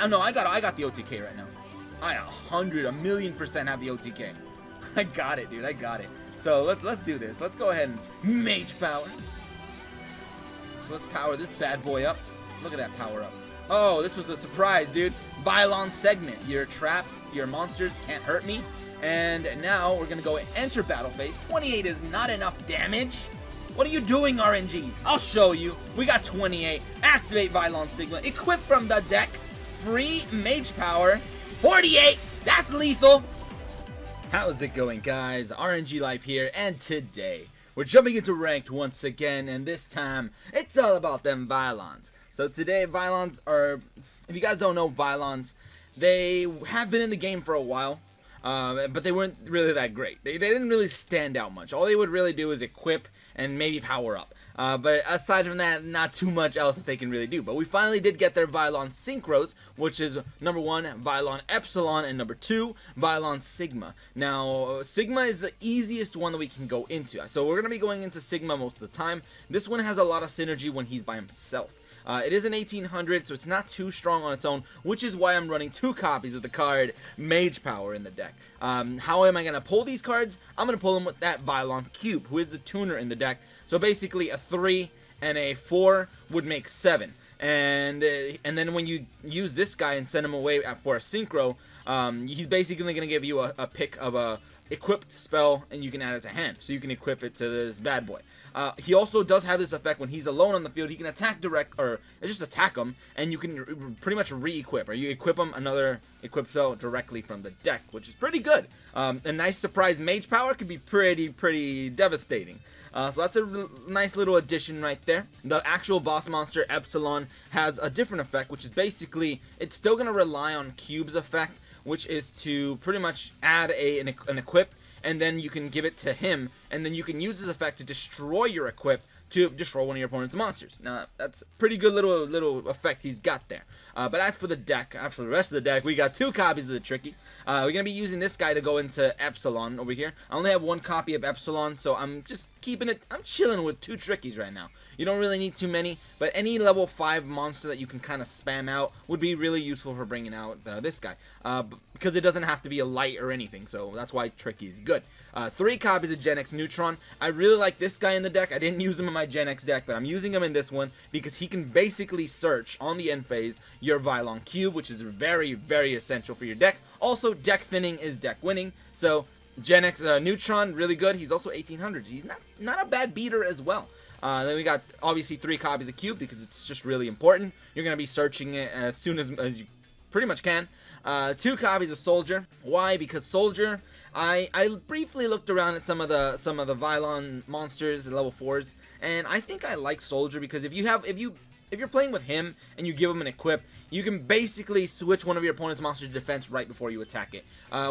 No, I got the OTK right now. I 1,000,000% have the OTK. I got it, dude. I got it. So let's do this. Let's go ahead and mage power. So let's power this bad boy up. Look at that power up. Oh, this was a surprise, dude. VYLON segment. Your traps, your monsters can't hurt me. And now we're gonna go enter battle phase. 28 is not enough damage. What are you doing, aRenG? I'll show you. We got 28. Activate VYLON Sigma. Equip from the deck. Free mage power. 48. That's lethal. How's it going, guys? aRenG Life here, and today we're jumping into ranked once again, and this time it's all about them VYLONs. So today, VYLONs are, if you guys don't know VYLONs, they have been in the game for a while. But they weren't really that great. They didn't really stand out much. All they would really do is equip and maybe power up. But aside from that, not too much else that they can really do. But we finally did get their VYLON Synchros, which is number 1, VYLON Epsilon, and number 2, VYLON Sigma. Now, Sigma is the easiest one that we can go into. So we're going to be going into Sigma most of the time. This one has a lot of synergy when he's by himself. It is an 1800, so it's not too strong on its own, which is why I'm running 2 copies of the card Mage Power in the deck. How am I going to pull these cards? I'm going to pull them with that VYLON Cube, who is the tuner in the deck. So basically a 3 and a 4 would make 7. And then when you use this guy and send him away for a synchro, he's basically going to give you a pick of a equipped spell, and you can add it to hand, so you can equip it to this bad boy. He also does have this effect when he's alone on the field. He can attack direct, or just attack him, and you can pretty much re-equip, or you equip him another equip spell directly from the deck, which is pretty good. A nice surprise mage power could be pretty devastating. So that's a nice little addition right there. The actual boss monster Epsilon has a different effect, which is basically, it's still going to rely on Cube's effect, which is to pretty much add an equip, and then you can give it to him, and then you can use this effect to destroy your equip, to destroy one of your opponent's monsters. Now, that's a pretty good little effect he's got there. But as for the deck, for the rest of the deck, we got 2 copies of the Tricky. We're going to be using this guy to go into Epsilon over here. I only have 1 copy of Epsilon, so I'm just keeping it, I'm chilling with 2 Trickies right now. You don't really need too many, but any level 5 monster that you can kind of spam out would be really useful for bringing out this guy. Because it doesn't have to be a light or anything, so that's why Tricky is good. 3 copies of Gen X Neutron. I really like this guy in the deck. I didn't use him in my Gen X deck, but I'm using him in this one because he can basically search on the end phase your VYLON Cube, which is very essential for your deck. Also, deck thinning is deck winning, so Gen X Neutron, really good. He's also 1800. He's not a bad beater as well. Then we got, obviously, 3 copies of Cube because it's just really important. You're going to be searching it as soon as you pretty much can. 2 copies of Soldier. Why? Because Soldier, I briefly looked around at some of the VYLON monsters at level 4s, and I think I like Soldier because if you're playing with him and you give him an equip, you can basically switch one of your opponent's monsters to defense right before you attack it,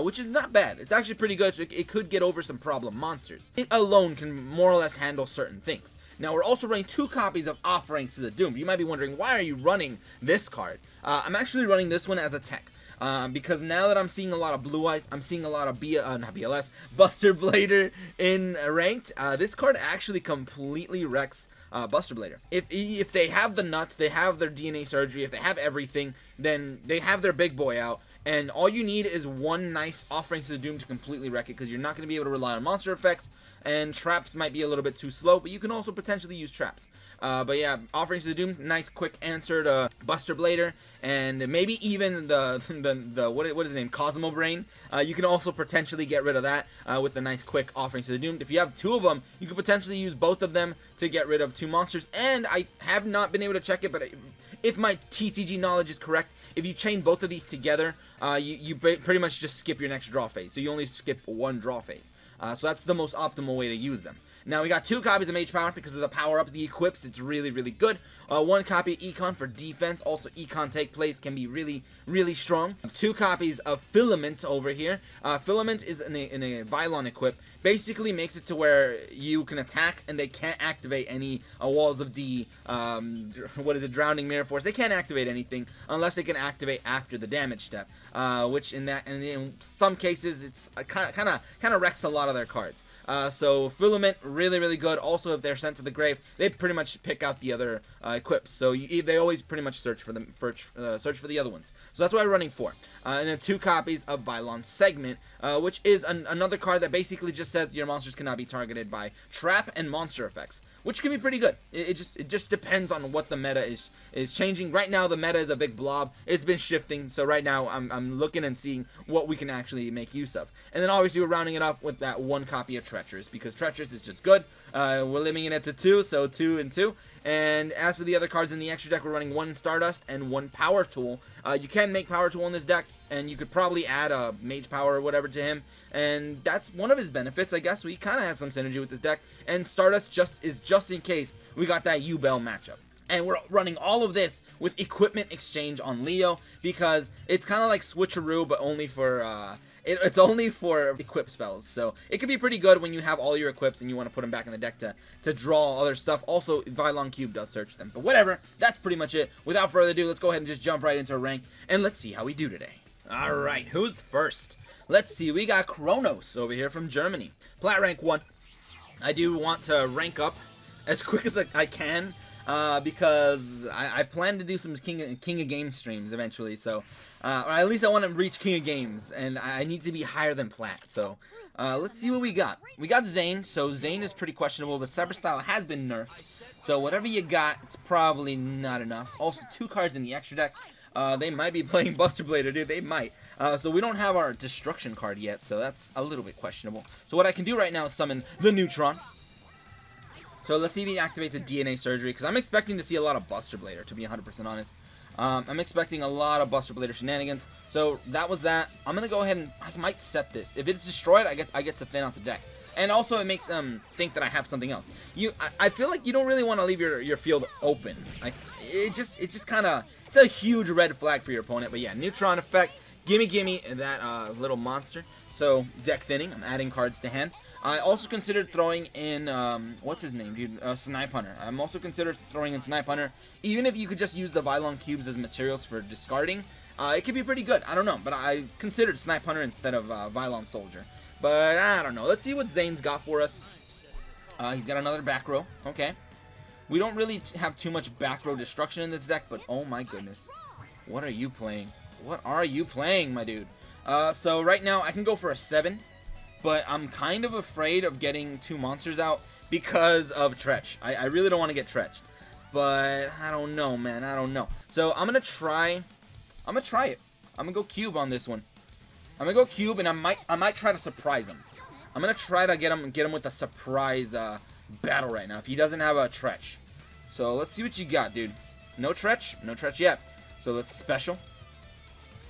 which is not bad. It's actually pretty good, so it could get over some problem monsters. It alone can more or less handle certain things. Now, we're also running 2 copies of Offerings to the Doomed. You might be wondering, why are you running this card? I'm actually running this one as a tech. Because now that I'm seeing a lot of Blue Eyes, I'm seeing a lot of not BLS, Buster Blader in ranked. This card actually completely wrecks Buster Blader. If they have the nuts, they have their DNA surgery, if they have everything, then they have their big boy out. And all you need is 1 nice Offerings to the Doom to completely wreck it, because you're not going to be able to rely on monster effects, and traps might be a little bit too slow, but you can also potentially use traps. But yeah, Offerings to the Doom, nice quick answer to Buster Blader, and maybe even the what is his name, Cosmo Brain. You can also potentially get rid of that with the nice quick Offerings to the Doomed. If you have 2 of them, you could potentially use both of them to get rid of 2 monsters. And I have not been able to check it, but if my TCG knowledge is correct, if you chain both of these together, you pretty much just skip your next draw phase. So you only skip 1 draw phase. So that's the most optimal way to use them. Now, we got 2 copies of Mage Power because of the power-ups, the equips. It's really good. 1 copy of Econ for defense. Also, Econ take plays can be really strong. 2 copies of Filament over here. Filament is in a VYLON equip. Basically makes it to where you can attack and they can't activate any Walls of D, Drowning Mirror Force. They can't activate anything unless they can activate after the damage step, which in some cases it's kind of wrecks a lot of their cards. So Filament, really good. Also, if they're sent to the grave, they pretty much pick out the other equips. So they always pretty much search for the other ones. So that's what I'm running for. And then 2 copies of VYLON Segment, which is another card that basically just says your monsters cannot be targeted by trap and monster effects, which can be pretty good. It just depends on what the meta is changing. Right now, the meta is a big blob. It's been shifting. So right now, I'm looking and seeing what we can actually make use of. And then obviously we're rounding it up with that 1 copy of Treacherous, because Treacherous is just good. We're limiting it to 2, so 2 and 2. And as for the other cards in the extra deck, we're running 1 Stardust and 1 Power Tool. You can make Power Tool in this deck, and you could probably add a Mage Power or whatever to him, and that's one of his benefits, I guess. We kind of have some synergy with this deck, and Stardust is just in case we got that Yubel matchup. And we're running all of this with Equipment Exchange on Leo, because it's kind of like Switcheroo, but only for it's only for equip spells. So it can be pretty good when you have all your equips and you want to put them back in the deck to draw other stuff. Also, VYLON Cube does search them. But whatever, that's pretty much it. Without further ado, let's go ahead and just jump right into rank, and let's see how we do today. Alright, who's first? Let's see, we got Kronos over here from Germany. Plat rank 1. I do want to rank up as quick as I can, because I plan to do some King of Games streams eventually, so or at least I want to reach King of Games, and I need to be higher than Plat. So let's see what we got. We got Zane, so Zane is pretty questionable, but Cyber Style has been nerfed, so whatever you got, it's probably not enough. Also, 2 cards in the extra deck. They might be playing Buster Blader, dude. They might. So we don't have our Destruction card yet, so that's a little bit questionable. So what I can do right now is summon the Neutron. So let's see if he activates a DNA Surgery, because I'm expecting to see a lot of Buster Blader, to be 100% honest. I'm expecting a lot of Buster Blader shenanigans. So that was that. I'm going to go ahead and I might set this. If it's destroyed, I get to thin out the deck. And also it makes them think that I have something else. I feel like you don't really want to leave your field open. Like it just kind of, it's a huge red flag for your opponent. But yeah, Neutron effect, gimme that little monster. So deck thinning, I'm adding cards to hand. I also considered throwing in, what's his name, dude? Snipe Hunter. I'm also considered throwing in Snipe Hunter. Even if you could just use the VYLON cubes as materials for discarding, it could be pretty good. I don't know, but I considered Snipe Hunter instead of VYLON Soldier. But I don't know. Let's see what Zane's got for us. He's got another back row. Okay. We don't really have too much back row destruction in this deck, but oh my goodness. What are you playing? What are you playing, my dude? So right now I can go for a 7. But I'm kind of afraid of getting 2 monsters out because of Tretch. I really don't want to get Tretched. But I don't know, man. I don't know. So I'm gonna try it. I'm gonna go Cube on this one. I'm gonna go Cube, and I might try to surprise him. I'm gonna try to get him with a surprise battle right now if he doesn't have a Tretch. So let's see what you got, dude. No Tretch yet. So let's special.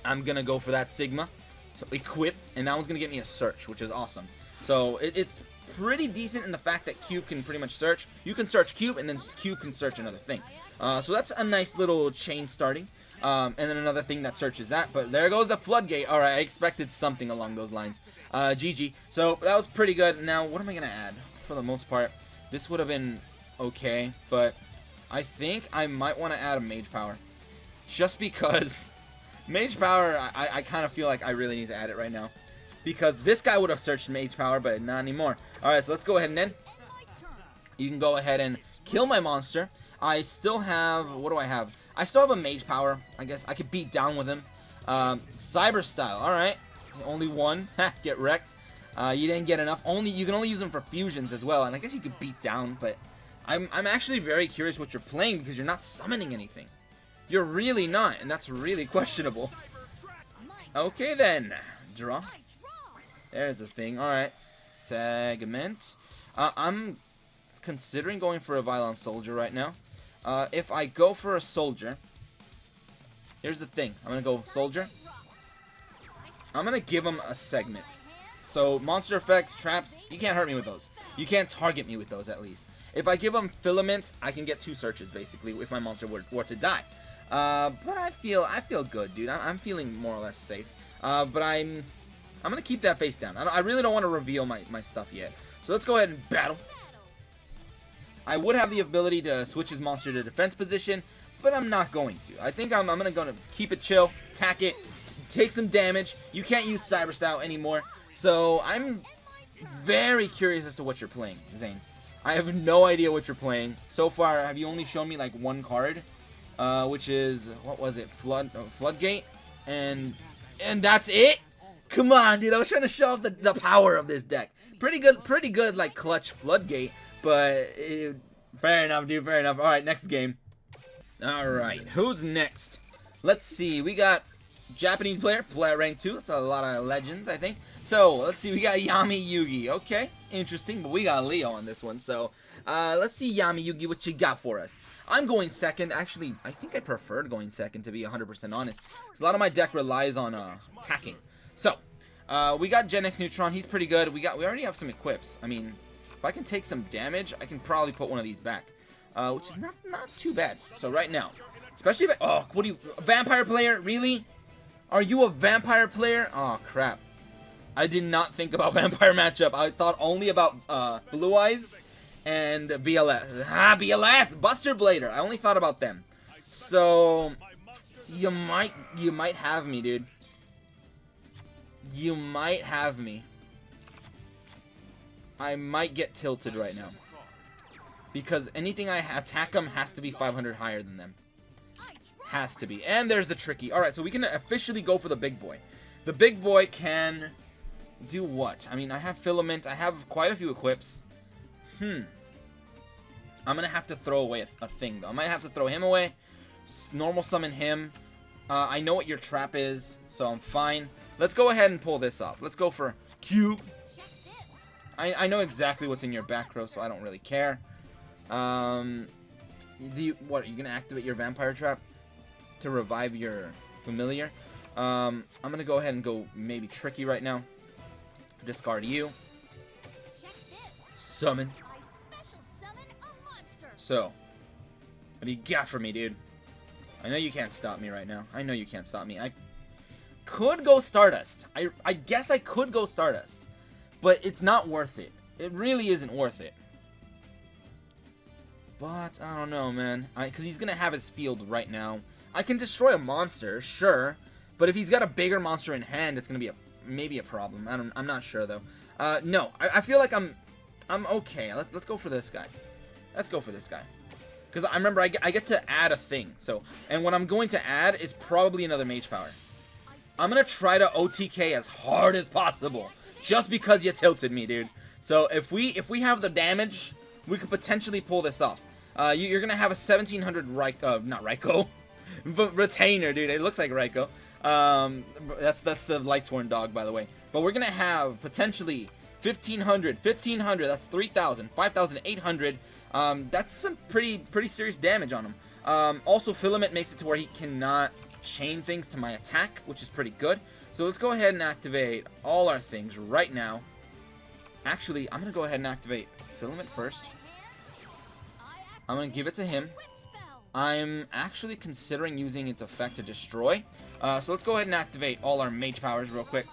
I'm gonna go for that Sigma. So equip, and that one's going to get me a search, which is awesome. So it's pretty decent in the fact that Cube can pretty much search. You can search Cube, and then Cube can search another thing. So that's a nice little chain starting. And then another thing that searches that. But there goes the Floodgate. Alright, I expected something along those lines. GG. So that was pretty good. Now, what am I going to add? For the most part, this would have been okay. But I think I might want to add a Mage Power. Just because Mage Power, I kind of feel like I really need to add it right now. Because this guy would have searched Mage Power, but not anymore. Alright, so let's go ahead and then. You can go ahead and kill my monster. I still have, what do I have? I still have a Mage Power. I guess I could beat down with him. Cyber Style, alright. Only 1. Get wrecked. You didn't get enough. You can only use them for fusions as well. And I guess you could beat down, but I'm actually very curious what you're playing because you're not summoning anything. You're really not, and that's really questionable. Okay then, draw. There's the thing. Alright, segment. I'm considering going for a VYLON Soldier right now. If I go for a Soldier, here's the thing. I'm going to go Soldier. I'm going to give him a segment. So, monster effects, traps, you can't hurt me with those. You can't target me with those, at least. If I give him Filament, I can get 2 searches, basically, if my monster were to die. But I feel good, dude. I'm feeling more or less safe. But I'm gonna keep that face down. I really don't want to reveal my stuff yet. So let's go ahead and battle. I would have the ability to switch his monster to defense position, but I'm not going to. I think I'm gonna keep it chill, attack it, take some damage. You can't use Cyber Style anymore, so I'm very curious as to what you're playing, Zane. I have no idea what you're playing. So far, have you only shown me like one card, which is, what was it, Floodgate, and that's it? Come on, dude, I was trying to show off the power of this deck. Pretty good, like, clutch Floodgate, but fair enough, dude, fair enough. Alright, next game. Alright, who's next? Let's see, we got Japanese player rank 2. That's a lot of legends, I think. So, let's see, we got Yami Yugi. Okay, interesting, but we got Leo on this one. So, let's see, Yami Yugi, what you got for us. I'm going second. Actually, I think I preferred going second, to be 100% honest, because a lot of my deck relies on attacking. So, we got Gen X Neutron. He's pretty good. We already have some equips. I mean, if I can take some damage, I can probably put one of these back, which is not too bad. So right now, especially if what are you, a vampire player? Really? Are you a vampire player? Oh crap! I did not think about vampire matchup. I thought only about Blue Eyes and BLS. BLS, Buster Blader. I only thought about them. So you might have me, dude. You might have me. I might get tilted right now, because anything I attack them has to be 500 higher than them. Has to be. And there's the tricky. Alright, so we can officially go for the big boy. The big boy can do what? I mean, I have Filament. I have quite a few equips. I'm going to have to throw away a thing, though. I might have to throw him away. Normal summon him. I know what your trap is, so I'm fine. Let's go ahead and pull this off. Let's go for Q. I know exactly what's in your back row, so I don't really care. What, are you going to activate your Vampire Trap to revive your Familiar? I'm going to go ahead and go maybe Tricky right now. Discard you. Summon. So, what do you got for me, dude? I know you can't stop me right now. I know you can't stop me. I could go Stardust. I guess I could go Stardust. But it's not worth it. It really isn't worth it. But, I don't know, man. Because he's going to have his field right now. I can destroy a monster, sure. But if he's got a bigger monster in hand, it's going to be maybe a problem. I'm not sure, though. No, I feel like I'm okay. Let's go for this guy. Let's go for this guy. Because I remember I get to add a thing. So, and what I'm going to add is probably another Mage Power. I'm going to try to OTK as hard as possible. Just because you tilted me, dude. So if we have the damage, we could potentially pull this off. You're going to have a 1700 not Raikou. But Retainer, dude. It looks like Raikou. That's the Lightsworn dog, by the way. But we're going to have potentially 1500, that's 3000, 5800. That's some pretty serious damage on him. Also, Filament makes it to where he cannot chain things to my attack, which is pretty good. So let's go ahead and activate all our things right now. Actually, I'm going to go ahead and activate Filament first. I'm going to give it to him. I'm actually considering using its effect to destroy. So let's go ahead and activate all our Mage Powers real quick.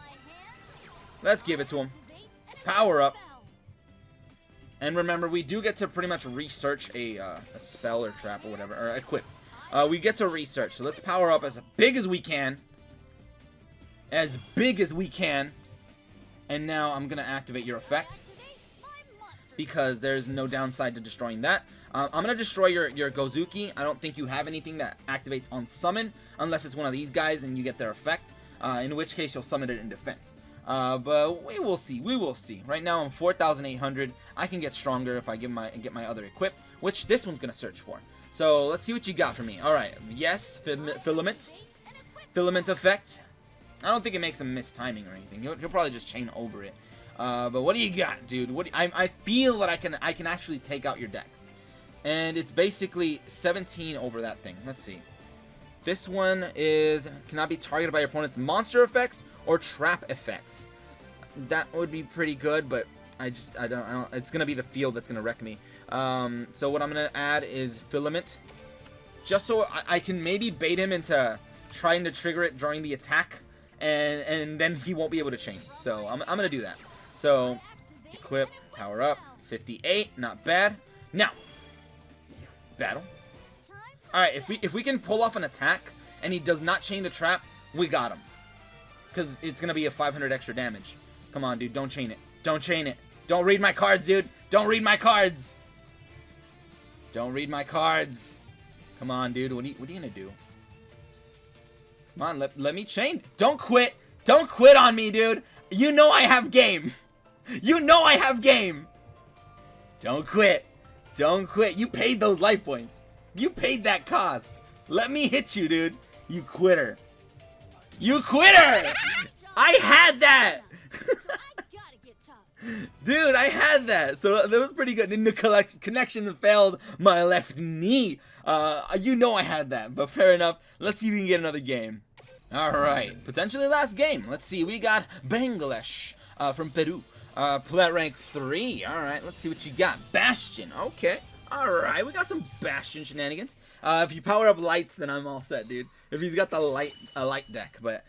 Let's give it to him. Power up. And remember, we do get to pretty much research a spell or trap or whatever, or equip. We get to research, so let's power up as big as we can. As big as we can. And now I'm going to activate your effect, because there's no downside to destroying that. I'm going to destroy your Gozuki. I don't think you have anything that activates on summon, unless it's one of these guys and you get their effect, in which case you'll summon it in defense. But we will see. We will see. Right now I'm 4,800. I can get stronger if I get my other equip, which this one's going to search for. So let's see what you got for me. Alright, yes, Filament. Filament effect. I don't think it makes him miss timing or anything. He'll probably just chain over it. But what do you got, dude? I feel that I can actually take out your deck. And it's basically 17 over that thing. Let's see. This one cannot be targeted by your opponent's monster effects or trap effects. That would be pretty good, but I don't. It's gonna be the field that's gonna wreck me. So what I'm gonna add is Filament, just so I can maybe bait him into trying to trigger it during the attack, and then he won't be able to chain. So I'm gonna do that. So equip, power up, 58, not bad. Now battle. Alright, if we can pull off an attack and he does not chain the trap, we got him. Because it's gonna be a 500 extra damage. Come on, dude, don't chain it. Don't chain it. Don't read my cards, dude. Don't read my cards. Don't read my cards. Come on, dude. What are you gonna do? Come on, let me chain. Don't quit. Don't quit on me, dude. You know I have game. You know I have game. Don't quit. Don't quit. You paid those life points. You paid that cost. Let me hit you, dude. You quitter. You quitter! I had that! Dude, I had that. So that was pretty good. The connection failed my left knee. You know I had that, but fair enough. Let's see if we can get another game. Alright, potentially last game. Let's see, we got Bangladesh from Peru. Play at rank 3. Alright, let's see what you got. Bastion, okay. Alright, we got some Bastion shenanigans. If you power up lights, then I'm all set, dude. If he's got the light deck, but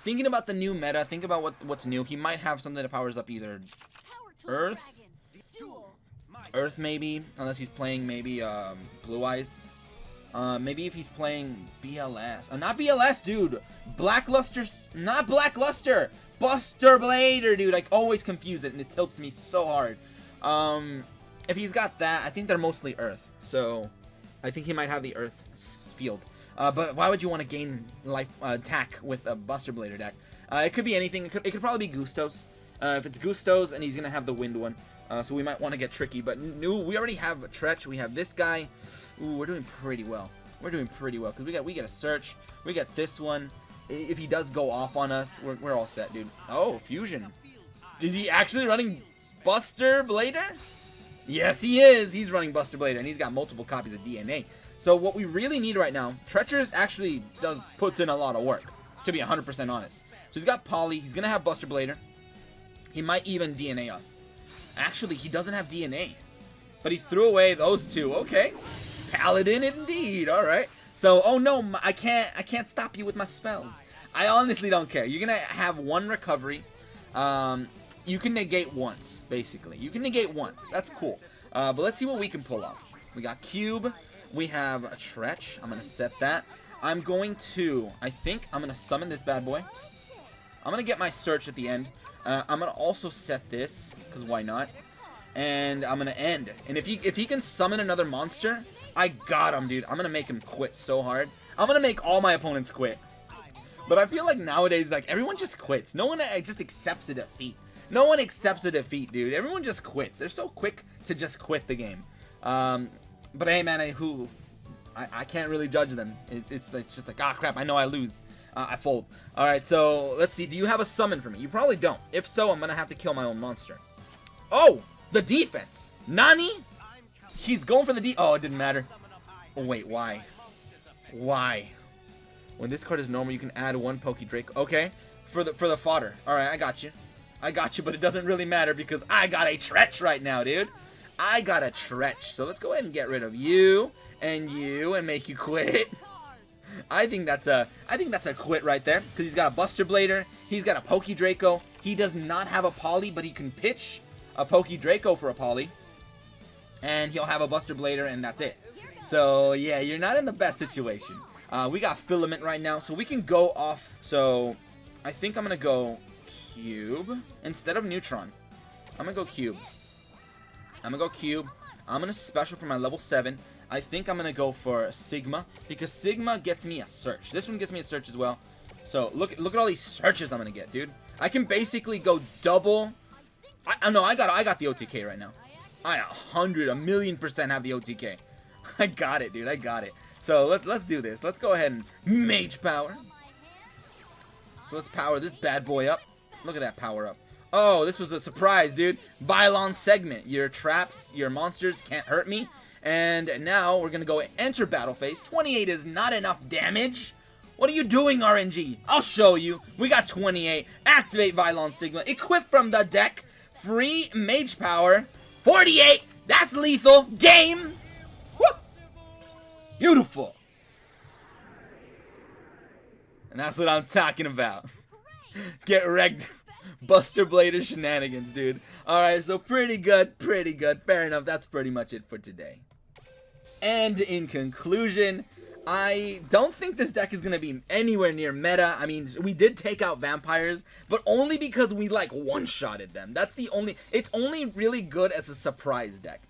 thinking about the new meta, think about what's new. He might have something that powers up either Earth maybe, unless he's playing maybe Blue Eyes. Maybe if he's playing BLS. Not BLS, dude. Blackluster, not Blackluster. Buster Blader, dude. I always confuse it, and it tilts me so hard. If he's got that, I think they're mostly Earth. So, I think he might have the Earth field. But why would you want to gain life attack with a Buster Blader deck? It could be anything. It could probably be Gustos. If it's Gustos, and he's going to have the Wind one. So we might want to get tricky. But we already have a Tretch. We have this guy. Ooh, we're doing pretty well. We're doing pretty well. Because we get a Search. We got this one. If he does go off on us, we're all set, dude. Oh, Fusion. Is he actually running Buster Blader? Yes, he is. He's running Buster Blader, and he's got multiple copies of DNA. So what we really need right now, Treacherous actually puts in a lot of work, to be 100% honest. So he's got Poly. He's going to have Buster Blader. He might even DNA us. Actually, he doesn't have DNA. But he threw away those two. Okay. Paladin indeed. All right. So, oh no, I can't stop you with my spells. I honestly don't care. You're going to have one recovery. You can negate once, basically. You can negate once. That's cool. But let's see what we can pull off. We got Cube. We have a Tretch. I'm going to set that. I'm going to, I think I'm going to summon this bad boy. I'm going to get my Search at the end. I'm going to also set this, because why not? And I'm going to end. And if he can summon another monster, I got him, dude. I'm going to make him quit so hard. I'm going to make all my opponents quit. But I feel like nowadays, like, everyone just quits. No one just accepts a defeat. No one accepts a defeat, dude. Everyone just quits. They're so quick to just quit the game. But hey, man, I can't really judge them. It's just like, ah, crap, I know I lose. I fold. Alright, so let's see. Do you have a summon for me? You probably don't. If so, I'm going to have to kill my own monster. Oh, the defense. Nani? He's going for the oh, it didn't matter. Oh, wait, why? Why? When this card is normal, you can add one Pokedrake. Okay, for the fodder. Alright, I got you. I got you, but it doesn't really matter because I got a Tretch right now, dude. I got a Tretch. So let's go ahead and get rid of you and make you quit. I think that's a quit right there because he's got a Buster Blader. He's got a Pokedraco. He does not have a Poly, but he can pitch a Pokedraco for a Poly. And he'll have a Buster Blader, and that's it. So, yeah, you're not in the best situation. We got Filament right now, so we can go off. So, I think I'm going to go Cube instead of Neutron. I'm going to go Cube. I'm going to go Cube. I'm going to special for my level 7. I think I'm going to go for Sigma because Sigma gets me a Search. This one gets me a Search as well. So, look at all these Searches I'm going to get, dude. I can basically go double. I got the OTK right now. I 1,000,000% have the OTK. I got it, dude. I got it. So let's do this. Let's go ahead and Mage Power. So let's power this bad boy up. Look at that power up. Oh, this was a surprise, dude. VYLON segment. Your traps, your monsters can't hurt me. And now we're gonna go enter battle phase. 28 is not enough damage. What are you doing, aRenG? I'll show you. We got 28. Activate VYLON Sigma. Equip from the deck. Free Mage Power. 48! That's lethal! Game! Woo! Beautiful! And that's what I'm talking about. Get wrecked. Buster Blader shenanigans, dude. Alright, so pretty good, pretty good. Fair enough, that's pretty much it for today. And in conclusion, I don't think this deck is going to be anywhere near meta. I mean, we did take out vampires, but only because we like one-shotted them. That's the only, it's only really good as a surprise deck.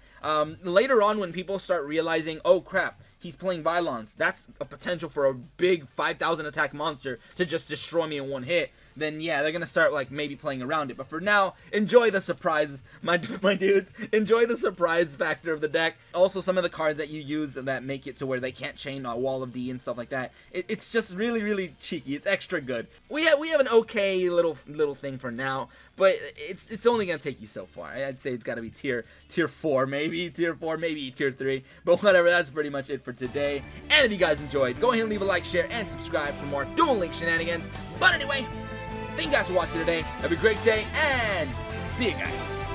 Later on, when people start realizing, oh crap, he's playing Vylons, that's a potential for a big 5,000 attack monster to just destroy me in one hit, then yeah, they're gonna start like maybe playing around it. But for now, enjoy the surprise, my dudes. Enjoy the surprise factor of the deck. Also, some of the cards that you use that make it to where they can't chain a Wall of D and stuff like that. It's just really cheeky. It's extra good. We have an okay little thing for now, but it's only gonna take you so far. I'd say it's gotta be tier 4, maybe tier 4, maybe tier 3. But whatever, that's pretty much it for today. And if you guys enjoyed, go ahead and leave a like, share, and subscribe for more Duel Link shenanigans. But anyway, thank you guys for watching today. Have a great day, and see you guys.